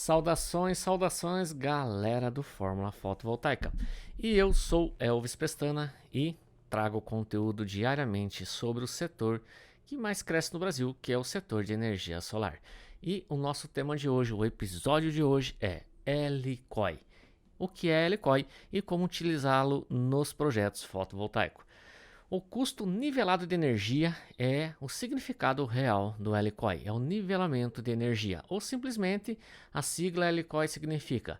Saudações, saudações, galera do Fórmula Fotovoltaica. E eu sou Elvis Pestana e trago conteúdo diariamente sobre o setor que mais cresce no Brasil, que é o setor de energia solar. E o nosso tema de hoje, o episódio de hoje é Helicoi. O que é Helicoi e como utilizá-lo nos projetos fotovoltaicos. O custo nivelado de energia é o significado real do Helicoi, é o nivelamento de energia, ou simplesmente a sigla Helicoi significa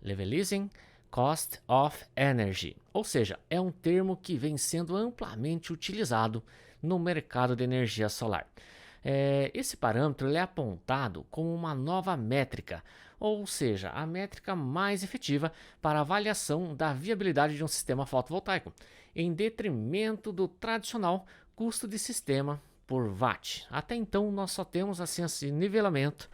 Levelizing Cost of Energy, ou seja, é um termo que vem sendo amplamente utilizado no mercado de energia solar. Esse parâmetro é apontado como uma nova métrica, ou seja, a métrica mais efetiva para a avaliação da viabilidade de um sistema fotovoltaico, em detrimento do tradicional custo de sistema por watt. Até então nós só temos assim, esse nivelamento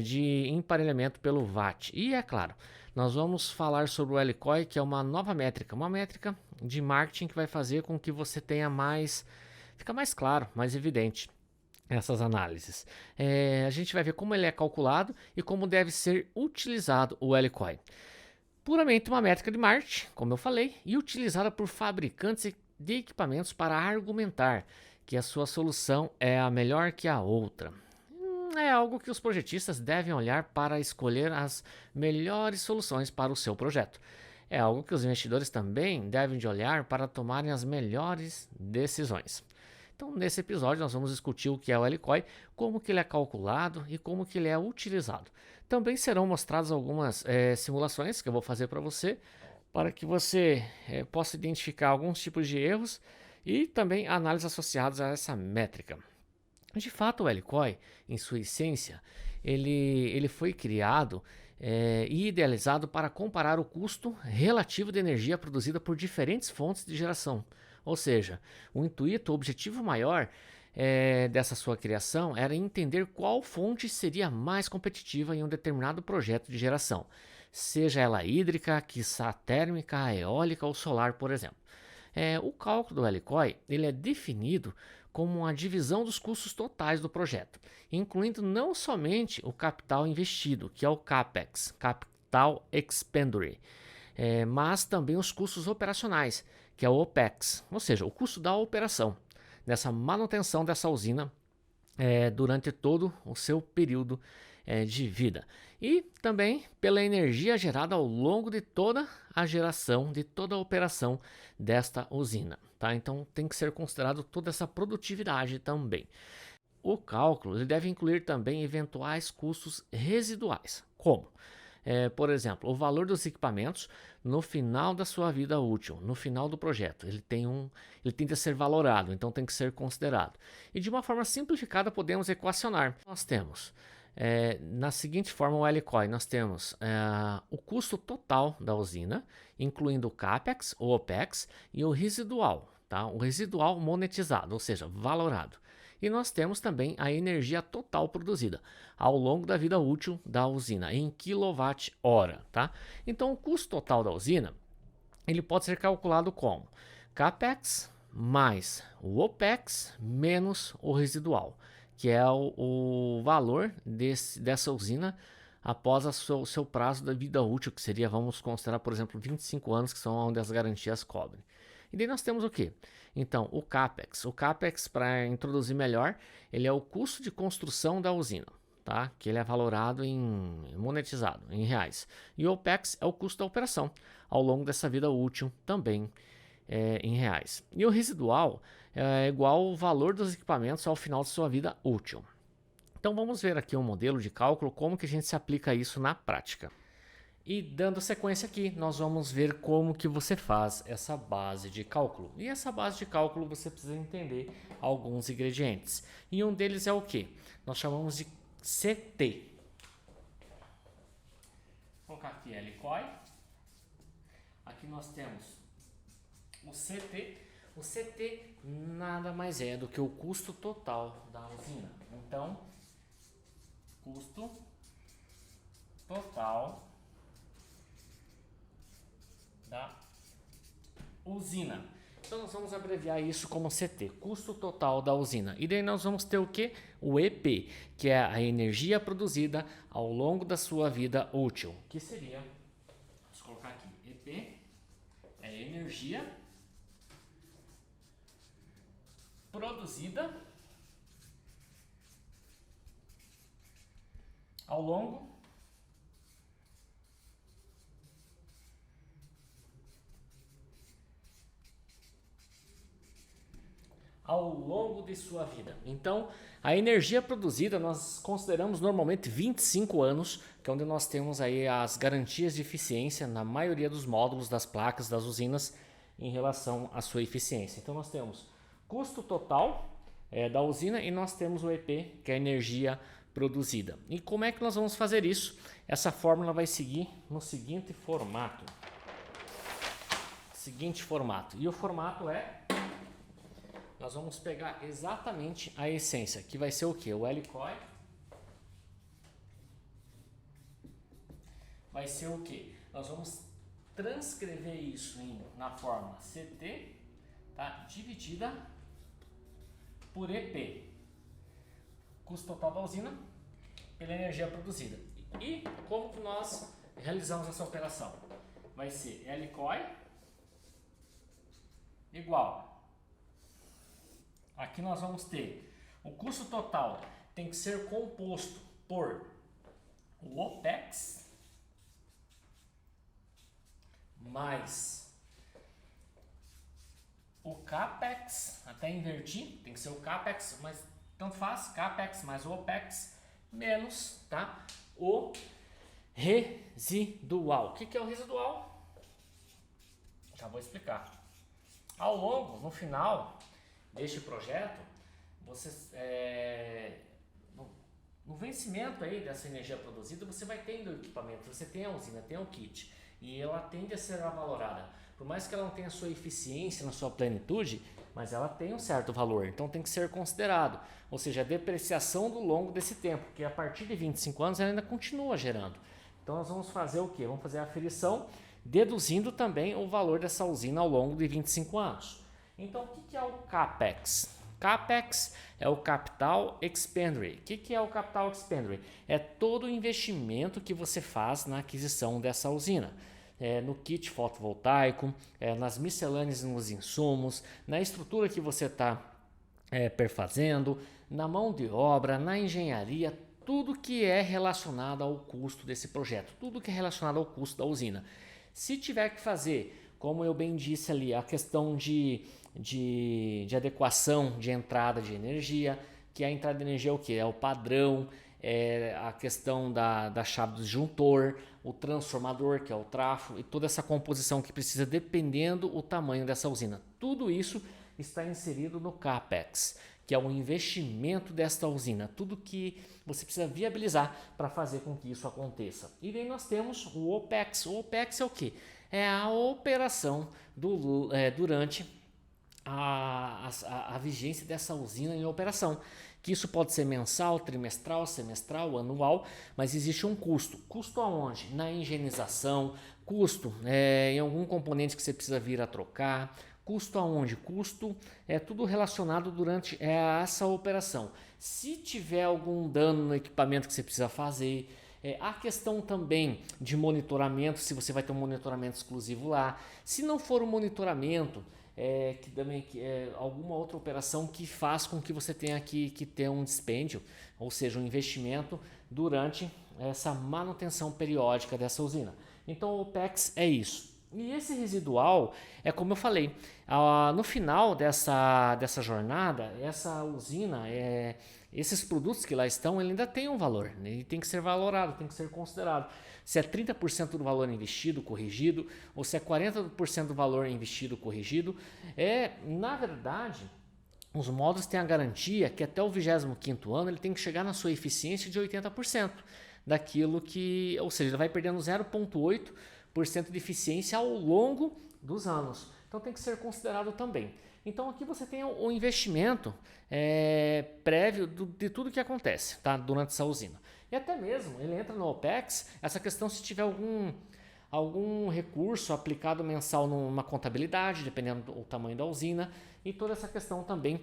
de emparelhamento pelo watt. E é claro, nós vamos falar sobre o Helicoi, que é uma nova métrica, uma métrica de marketing que vai fazer com que você tenha fica mais claro, mais evidente essas análises. A gente vai ver como ele é calculado e como deve ser utilizado o Helicoi. Puramente uma métrica de marketing, como eu falei, e utilizada por fabricantes de equipamentos para argumentar que a sua solução é a melhor que a outra. É algo que os projetistas devem olhar para escolher as melhores soluções para o seu projeto. É algo que os investidores também devem de olhar para tomarem as melhores decisões. Então, nesse episódio, nós vamos discutir o que é o Helicoi, como que ele é calculado e como que ele é utilizado. Também serão mostradas algumas simulações que eu vou fazer para você, para que você possa identificar alguns tipos de erros e também análises associadas a essa métrica. De fato, o Helicoi, em sua essência, ele foi criado e idealizado para comparar o custo relativo de energia produzida por diferentes fontes de geração. Ou seja, o intuito, o objetivo maior dessa sua criação era entender qual fonte seria mais competitiva em um determinado projeto de geração, seja ela hídrica, quiçá térmica, eólica ou solar, por exemplo. O cálculo do Helicoi ele é definido como uma divisão dos custos totais do projeto, incluindo não somente o capital investido, que é o CAPEX, Capital Expenditure, mas também os custos operacionais, que é o OPEX, ou seja, o custo da operação, dessa manutenção dessa usina durante todo o seu período de vida. E também pela energia gerada ao longo de toda a geração, de toda a operação desta usina. Tá? Então tem que ser considerado toda essa produtividade também. O cálculo ele deve incluir também eventuais custos residuais, como por exemplo, o valor dos equipamentos no final da sua vida útil, no final do projeto. Ele tende a ser valorado, então tem que ser considerado. E de uma forma simplificada podemos equacionar. Nós temos, na seguinte forma, o Helicoi, nós temos o custo total da usina, incluindo o CAPEX, o OPEX e o residual, tá? O residual monetizado, ou seja, valorado. E nós temos também a energia total produzida ao longo da vida útil da usina, em kWh, tá? Então, o custo total da usina, ele pode ser calculado como CAPEX mais o OPEX menos o residual, que é o valor dessa usina após o seu prazo da vida útil, que seria, vamos considerar, por exemplo, 25 anos, que são onde as garantias cobrem. E daí nós temos o que? Então, o CAPEX. O CAPEX, para introduzir melhor, ele é o custo de construção da usina, tá? Que ele é valorado monetizado, em reais. E o OPEX é o custo da operação, ao longo dessa vida útil, também em reais. E o residual é igual ao valor dos equipamentos ao final de sua vida útil. Então, vamos ver aqui um modelo de cálculo, como que a gente se aplica isso na prática. E dando sequência aqui, nós vamos ver como que você faz essa base de cálculo. E essa base de cálculo você precisa entender alguns ingredientes. E um deles é o que? Nós chamamos de CT. Vou colocar aqui Helicoi. Aqui nós temos o CT. O CT nada mais é do que o custo total da usina. Então, custo total da usina. Então nós vamos abreviar isso como CT, custo total da usina. E daí nós vamos ter o que? O EP, que é a energia produzida ao longo da sua vida útil. Que seria, vamos colocar aqui, EP é energia produzida ao longo de sua vida. Então, a energia produzida nós consideramos normalmente 25 anos, que é onde nós temos aí as garantias de eficiência na maioria dos módulos das placas das usinas em relação à sua eficiência. Então, nós temos custo total da usina e nós temos o EP, que é a energia produzida. E como é que nós vamos fazer isso? Essa fórmula vai seguir no seguinte formato. E o formato é... Nós vamos pegar exatamente a essência, que vai ser o que? O L-COI vai ser o que? Nós vamos transcrever isso na fórmula CT, tá? Dividida por EP, custo total da usina, pela energia produzida. E como que nós realizamos essa operação? Vai ser L-COI igual... Aqui nós vamos ter o custo total tem que ser composto por o OPEX mais o CAPEX, até invertir, tem que ser o CAPEX, mas tanto faz, CAPEX mais o OPEX menos, tá, o residual. O que é o residual? Já vou explicar. Ao longo, no final deste projeto, você, no vencimento aí dessa energia produzida, você vai tendo o equipamento, você tem a usina, tem o kit, e ela tende a ser valorada. Por mais que ela não tenha a sua eficiência na sua plenitude, mas ela tem um certo valor, então tem que ser considerado. Ou seja, a depreciação do longo desse tempo, que a partir de 25 anos ela ainda continua gerando. Então nós vamos fazer o quê? Vamos fazer a aferição, deduzindo também o valor dessa usina ao longo de 25 anos. Então, o que é o CAPEX? CAPEX é o Capital Expenditure. O que é o Capital Expenditure? É todo o investimento que você faz na aquisição dessa usina. No kit fotovoltaico, nas miscelâneas nos insumos, na estrutura que você está perfazendo, na mão de obra, na engenharia, tudo que é relacionado ao custo desse projeto, tudo que é relacionado ao custo da usina. Se tiver que fazer, como eu bem disse ali, a questão de adequação de entrada de energia, que a entrada de energia é o que? É o padrão, a questão da chave do disjuntor, o transformador, que é o trafo, e toda essa composição que precisa dependendo o tamanho dessa usina. Tudo isso está inserido no CAPEX, que é o investimento desta usina, tudo que você precisa viabilizar para fazer com que isso aconteça. E daí nós temos o OPEX. O OPEX é o que? É a operação durante a vigência dessa usina em operação, que isso pode ser mensal, trimestral, semestral, anual, mas existe um custo. Custo aonde? Na higienização, custo em algum componente que você precisa vir a trocar, custo aonde? Custo é tudo relacionado durante essa operação. Se tiver algum dano no equipamento que você precisa fazer, a questão também de monitoramento, se você vai ter um monitoramento exclusivo lá, se não for um monitoramento, que também alguma outra operação que faz com que você tenha que ter um dispêndio, ou seja, um investimento durante essa manutenção periódica dessa usina. Então o OPEX é isso. E esse residual é como eu falei, no final dessa jornada, essa usina, esses produtos que lá estão, ele ainda tem um valor, né? Ele tem que ser valorado, tem que ser considerado. Se é 30% do valor investido corrigido, ou se é 40% do valor investido corrigido, na verdade, os módulos têm a garantia que até o 25º ano ele tem que chegar na sua eficiência de 80% daquilo que, ou seja, ele vai perdendo 0,8% de eficiência ao longo dos anos. Então tem que ser considerado também. Então aqui você tem o investimento prévio de tudo que acontece, tá, durante essa usina. E até mesmo ele entra no OPEX, essa questão se tiver algum recurso aplicado mensal numa contabilidade, dependendo do tamanho da usina, e toda essa questão também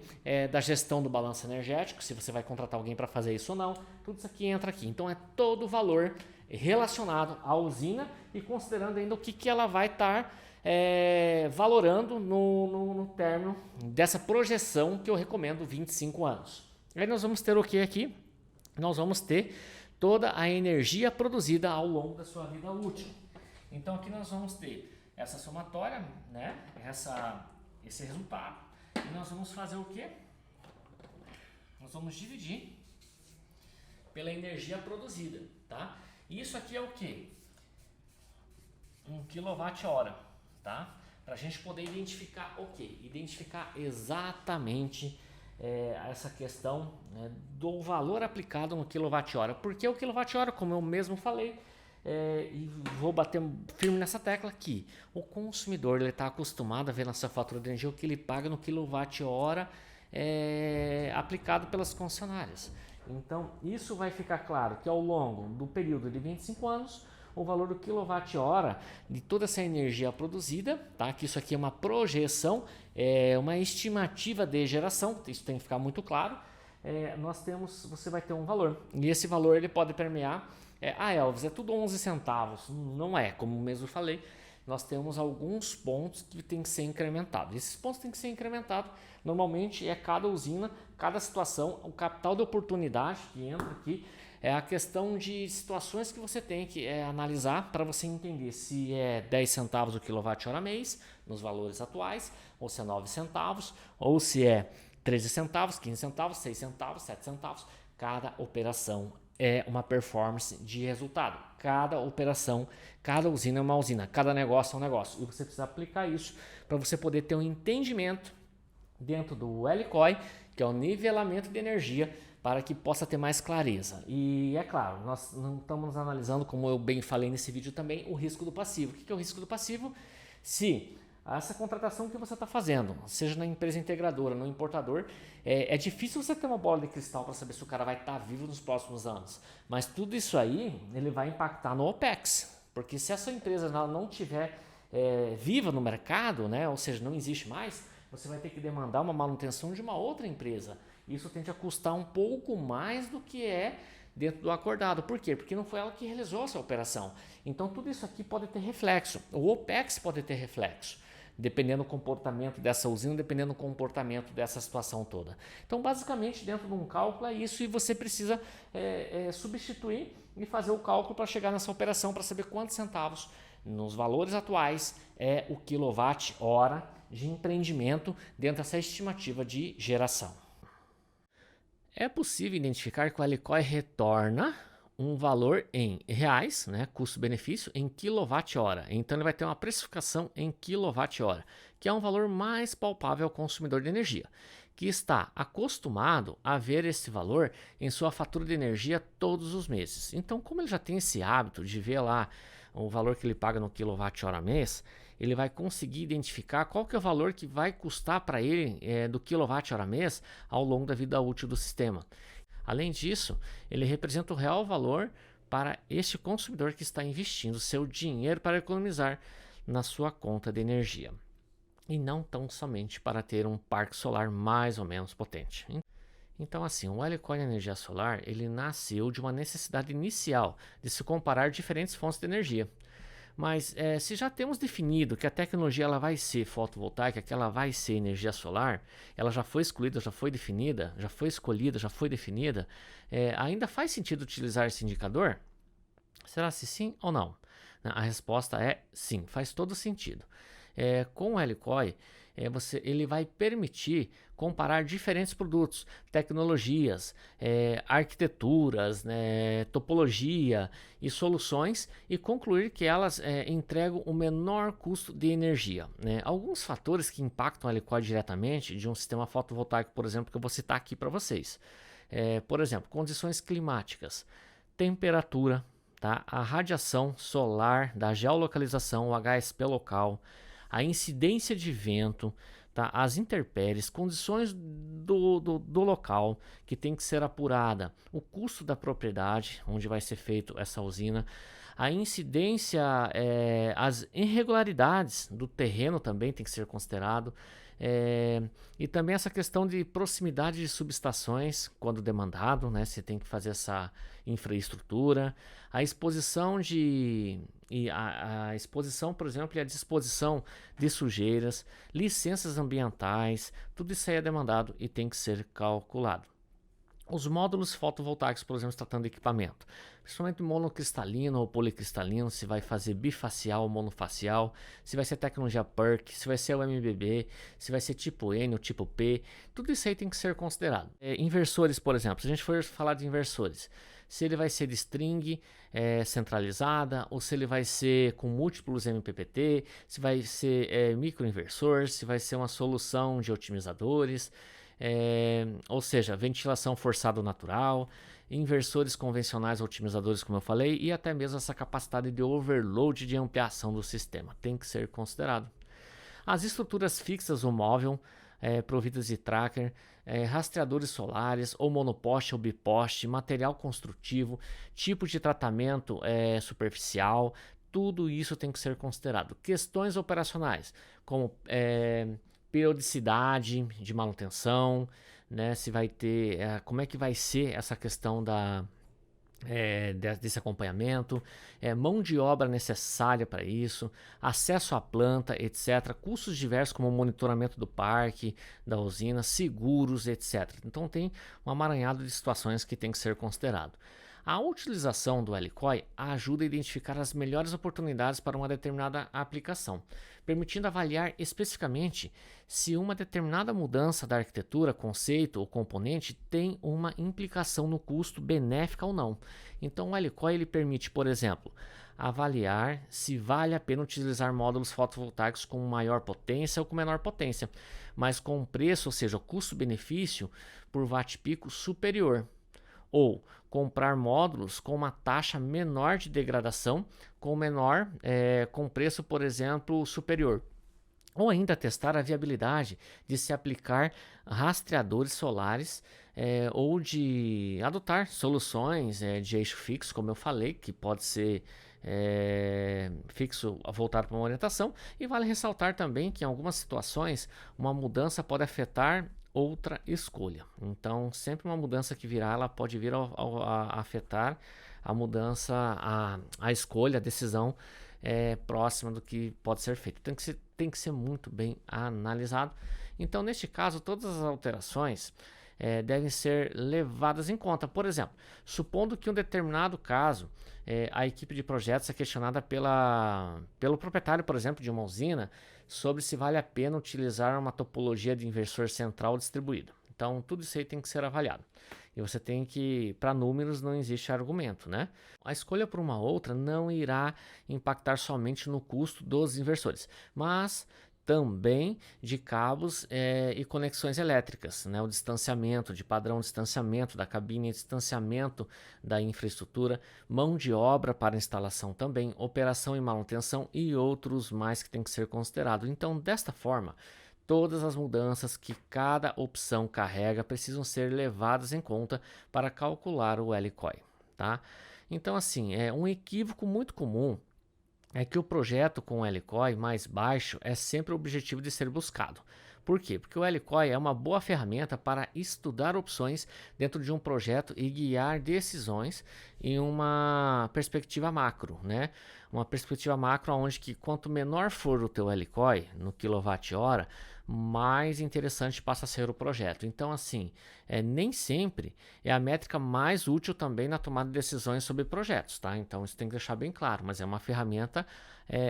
da gestão do balanço energético, se você vai contratar alguém para fazer isso ou não, tudo isso aqui entra aqui. Então é todo o valor relacionado à usina e considerando ainda o que ela vai estar valorando no término dessa projeção que eu recomendo, 25 anos. Aí nós vamos ter o que aqui? Nós vamos ter toda a energia produzida ao longo da sua vida útil. Então aqui nós vamos ter essa somatória, né? Esse resultado. E nós vamos fazer o quê? Nós vamos dividir pela energia produzida, tá? Isso aqui é o quê? 1 kWh, tá? Para a gente poder identificar o quê? Identificar exatamente essa questão, né, do valor aplicado no kWh. Porque o kWh, como eu mesmo falei, e vou bater firme nessa tecla aqui, o consumidor está acostumado a ver na sua fatura de energia o que ele paga no kWh aplicado pelas concessionárias. Então isso vai ficar claro que ao longo do período de 25 anos o valor do kWh de toda essa energia produzida, tá? Que isso aqui é uma projeção, uma estimativa de geração, isso tem que ficar muito claro. Você vai ter um valor, e esse valor ele pode permear. Elvis, é tudo 11 centavos. Não é, como mesmo falei, nós temos alguns pontos que tem que ser incrementados. Esses pontos têm que ser incrementados. Normalmente é cada usina, cada situação, o capital de oportunidade que entra aqui, é a questão de situações que você tem que analisar para você entender se é 10 centavos o kWh mês, nos valores atuais, ou se é 9 centavos, ou se é 13 centavos, 15 centavos, 6 centavos, 7 centavos. Cada operação é uma performance de resultado. Cada operação, cada usina é uma usina, cada negócio é um negócio. E você precisa aplicar isso para você poder ter um entendimento dentro do LCOE, que é o nivelamento de energia, para que possa ter mais clareza. E é claro, nós não estamos analisando, como eu bem falei nesse vídeo também, o risco do passivo. O que é o risco do passivo? Se essa contratação que você está fazendo, seja na empresa integradora, no importador, é difícil você ter uma bola de cristal para saber se o cara vai estar vivo nos próximos anos. Mas tudo isso aí, ele vai impactar no OPEX. Porque se a sua empresa não tiver viva no mercado, né, ou seja, não existe mais, você vai ter que demandar uma manutenção de uma outra empresa. Isso tende a custar um pouco mais do que é dentro do acordado. Por quê? Porque não foi ela que realizou essa operação. Então tudo isso aqui pode ter reflexo. O OPEX pode ter reflexo, dependendo do comportamento dessa usina, dependendo do comportamento dessa situação toda. Então basicamente dentro de um cálculo é isso, e você precisa substituir e fazer o cálculo para chegar nessa operação, para saber quantos centavos nos valores atuais é o quilowatt-hora de empreendimento dentro dessa estimativa de geração. É possível identificar que o LCOE retorna um valor em reais, né, custo-benefício, em quilowatt-hora. Então ele vai ter uma precificação em quilowatt-hora, que é um valor mais palpável ao consumidor de energia, que está acostumado a ver esse valor em sua fatura de energia todos os meses. Então, como ele já tem esse hábito de ver lá o valor que ele paga no quilowatt-hora mês, ele vai conseguir identificar qual que é o valor que vai custar para ele do quilowatt-hora mês ao longo da vida útil do sistema. Além disso, ele representa o real valor para este consumidor que está investindo seu dinheiro para economizar na sua conta de energia, e não tão somente para ter um parque solar mais ou menos potente. Então, assim, o LCOE de energia solar ele nasceu de uma necessidade inicial de se comparar diferentes fontes de energia. Mas se já temos definido que a tecnologia ela vai ser fotovoltaica, que ela vai ser energia solar, ela já foi escolhida, já foi definida, já foi escolhida, já foi definida, ainda faz sentido utilizar esse indicador? Será se sim ou não? A resposta é sim, faz todo sentido. Com o LCOE, ele vai permitir comparar diferentes produtos, tecnologias, arquiteturas, né, topologia e soluções, e concluir que elas entregam o menor custo de energia, né? Alguns fatores que impactam o LCOE diretamente de um sistema fotovoltaico, por exemplo, que eu vou citar aqui para vocês. Por exemplo, condições climáticas, temperatura, tá? A radiação solar, da geolocalização, o HSP local, a incidência de vento, tá? As intempéries, condições do local que tem que ser apurada, o custo da propriedade onde vai ser feito essa usina, a incidência, as irregularidades do terreno também tem que ser considerado. E também essa questão de proximidade de subestações, quando demandado, né? Você tem que fazer essa infraestrutura, a exposição a exposição, por exemplo, e a disposição de sujeiras, licenças ambientais, tudo isso aí é demandado e tem que ser calculado. Os módulos fotovoltaicos, por exemplo, tratando de equipamento, principalmente monocristalino ou policristalino, se vai fazer bifacial ou monofacial, se vai ser tecnologia PERC, se vai ser o MBB, se vai ser tipo N ou tipo P, tudo isso aí tem que ser considerado. Inversores, por exemplo, se a gente for falar de inversores, se ele vai ser de string centralizada ou se ele vai ser com múltiplos MPPT, se vai ser microinversor, se vai ser uma solução de otimizadores, ou seja, ventilação forçada natural, inversores convencionais, otimizadores, como eu falei, e até mesmo essa capacidade de overload de ampliação do sistema tem que ser considerado. As estruturas fixas ou móvel, providas de tracker, rastreadores solares, ou monoposte ou biposte, material construtivo, tipo de tratamento superficial, tudo isso tem que ser considerado. Questões operacionais, como periodicidade de manutenção, né? Se vai ter, como é que vai ser essa questão desse acompanhamento, mão de obra necessária para isso, acesso à planta, etc. Custos diversos como monitoramento do parque, da usina, seguros, etc. Então tem um amaranhado de situações que tem que ser considerado. A utilização do Helicoi ajuda a identificar as melhores oportunidades para uma determinada aplicação, permitindo avaliar especificamente se uma determinada mudança da arquitetura, conceito ou componente tem uma implicação no custo benéfica ou não. Então o Helicoi ele permite, por exemplo, avaliar se vale a pena utilizar módulos fotovoltaicos com maior potência ou com menor potência, mas com um preço, ou seja, custo-benefício por watt-pico superior. Ou comprar módulos com uma taxa menor de degradação, com preço, por exemplo, superior. Ou ainda testar a viabilidade de se aplicar rastreadores solares ou de adotar soluções de eixo fixo, como eu falei, que pode ser fixo voltado para uma orientação. E vale ressaltar também que em algumas situações uma mudança pode afetar outra escolha. Então, sempre uma mudança que virá, ela pode vir a afetar a mudança, a escolha, a decisão próxima do que pode ser feito. Tem que ser muito bem analisado. Então, neste caso, todas as alterações devem ser levadas em conta. Por exemplo, supondo que em um determinado caso a equipe de projetos é questionada pelo proprietário, por exemplo, de uma usina, sobre se vale a pena utilizar uma topologia de inversor central distribuído. Então, tudo isso aí tem que ser avaliado. E você tem que, para números, não existe argumento, né? A escolha por uma outra não irá impactar somente no custo dos inversores, mas também de cabos e conexões elétricas, né? O distanciamento, de padrão de distanciamento da cabine, distanciamento da infraestrutura, mão de obra para instalação também, operação e manutenção e outros mais que tem que ser considerado. Então, desta forma, todas as mudanças que cada opção carrega precisam ser levadas em conta para calcular o Helicoi, tá? Então, assim, um equívoco muito comum é que o projeto com o Helicoi mais baixo é sempre o objetivo de ser buscado. Por quê? Porque o Helicoi é uma boa ferramenta para estudar opções dentro de um projeto e guiar decisões em uma perspectiva macro, né? Uma perspectiva macro onde que quanto menor for o teu Helicoi no quilowatt-hora, mais interessante passa a ser o projeto. Então, assim, nem sempre é a métrica mais útil também na tomada de decisões sobre projetos, tá? Então, isso tem que deixar bem claro, mas é uma ferramenta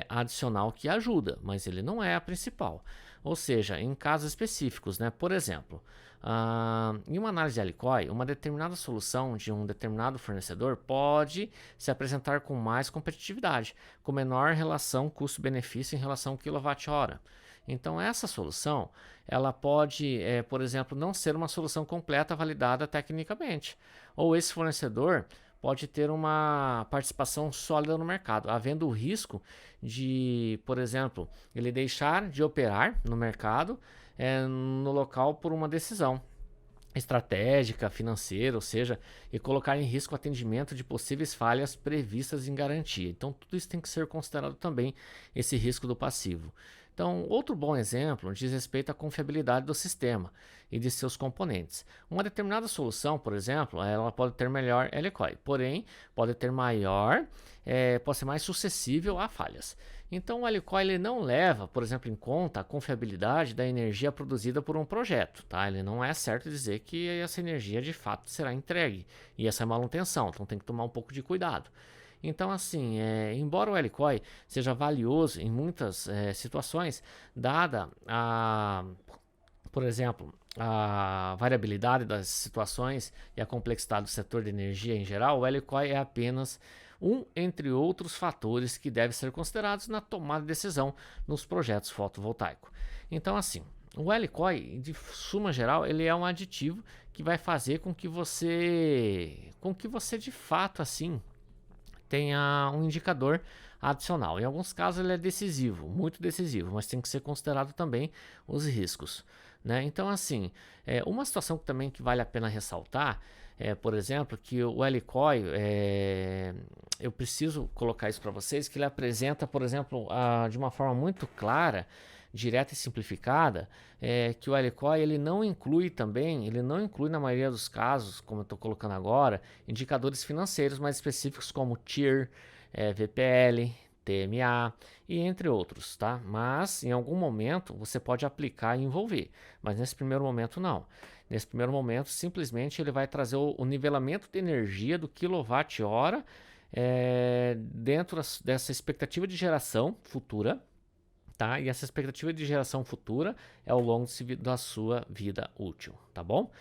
adicional que ajuda, mas ele não é a principal. Ou seja, em casos específicos, né? Por exemplo, em uma análise de Helicoi, uma determinada solução de um determinado fornecedor pode se apresentar com mais competitividade, com menor relação custo-benefício em relação ao quilowatt-hora. Então, essa solução, ela pode, por exemplo, não ser uma solução completa validada tecnicamente. Ou esse fornecedor pode ter uma participação sólida no mercado, havendo o risco de, por exemplo, ele deixar de operar no mercado no local por uma decisão estratégica, financeira, ou seja, e colocar em risco o atendimento de possíveis falhas previstas em garantia. Então, tudo isso tem que ser considerado também, esse risco do passivo. Então, outro bom exemplo diz respeito à confiabilidade do sistema e de seus componentes. Uma determinada solução, por exemplo, ela pode ter melhor LCOI, porém, pode ser mais suscetível a falhas. Então, o LCOI ele não leva, por exemplo, em conta a confiabilidade da energia produzida por um projeto. Tá? Ele não é certo dizer que essa energia de fato será entregue. E essa é manutenção, então tem que tomar um pouco de cuidado. Então, assim, embora o LCOI seja valioso em muitas situações, dada por exemplo, a variabilidade das situações e a complexidade do setor de energia em geral, o LCOI é apenas um entre outros fatores que devem ser considerados na tomada de decisão nos projetos fotovoltaicos. Então, assim, o LCOI, de suma geral, ele é um aditivo que vai fazer com que você de fato, assim, tenha um indicador adicional. Em alguns casos ele é decisivo, muito decisivo, mas tem que ser considerado também os riscos, né? Então, assim, uma situação também que vale a pena ressaltar por exemplo, que o LCOI, eu preciso colocar isso para vocês, que ele apresenta, por exemplo, de uma forma muito clara, direta e simplificada, que o LCOI ele não inclui na maioria dos casos, como eu estou colocando agora, indicadores financeiros mais específicos como TIR, VPL, TMA e entre outros, tá? Mas em algum momento você pode aplicar e envolver, mas nesse primeiro momento não. Nesse primeiro momento, simplesmente ele vai trazer o nivelamento de energia do quilowatt-hora dentro dessa expectativa de geração futura, tá? E essa expectativa de geração futura é ao longo da sua vida útil, tá bom?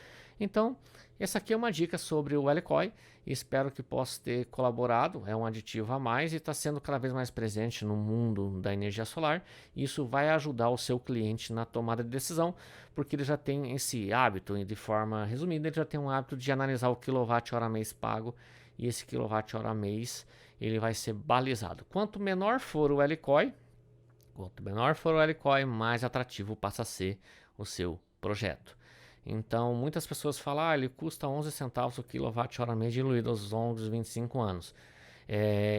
Então, essa aqui é uma dica sobre o LCOI e espero que possa ter colaborado. É um aditivo a mais e está sendo cada vez mais presente no mundo da energia solar. Isso vai ajudar o seu cliente na tomada de decisão, porque ele já tem esse hábito, e de forma resumida, ele já tem um hábito de analisar o quilowatt-hora mês pago e esse quilowatt-hora mês ele vai ser balizado. Quanto menor for o LCOI, mais atrativo passa a ser o seu projeto. Então, muitas pessoas falam, ele custa 11 centavos o quilowatt-hora mês diluído aos longos 25 anos.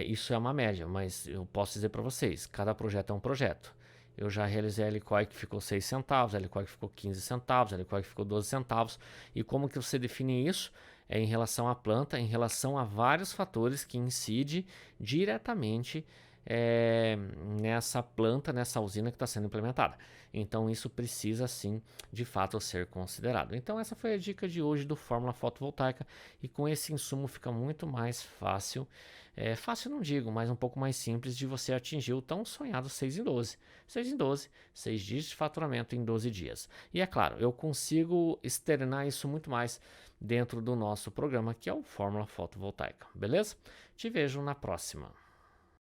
Isso é uma média, mas eu posso dizer para vocês, cada projeto é um projeto. Eu já realizei a LCOI que ficou 6 centavos, a LCOI que ficou 15 centavos, a LCOI que ficou 12 centavos. E como que você define isso? É em relação à planta, em relação a vários fatores que incidem diretamente nessa planta, nessa usina que está sendo implementada. Então isso precisa sim de fato ser considerado. Então essa foi a dica de hoje do Fórmula Fotovoltaica, e com esse insumo fica muito mais fácil, fácil não digo, mas um pouco mais simples de você atingir o tão sonhado 6 em 12. 6 em 12, 6 dígitos de faturamento em 12 dias. E é claro, eu consigo externar isso muito mais dentro do nosso programa, que é o Fórmula Fotovoltaica, beleza? Te vejo na próxima.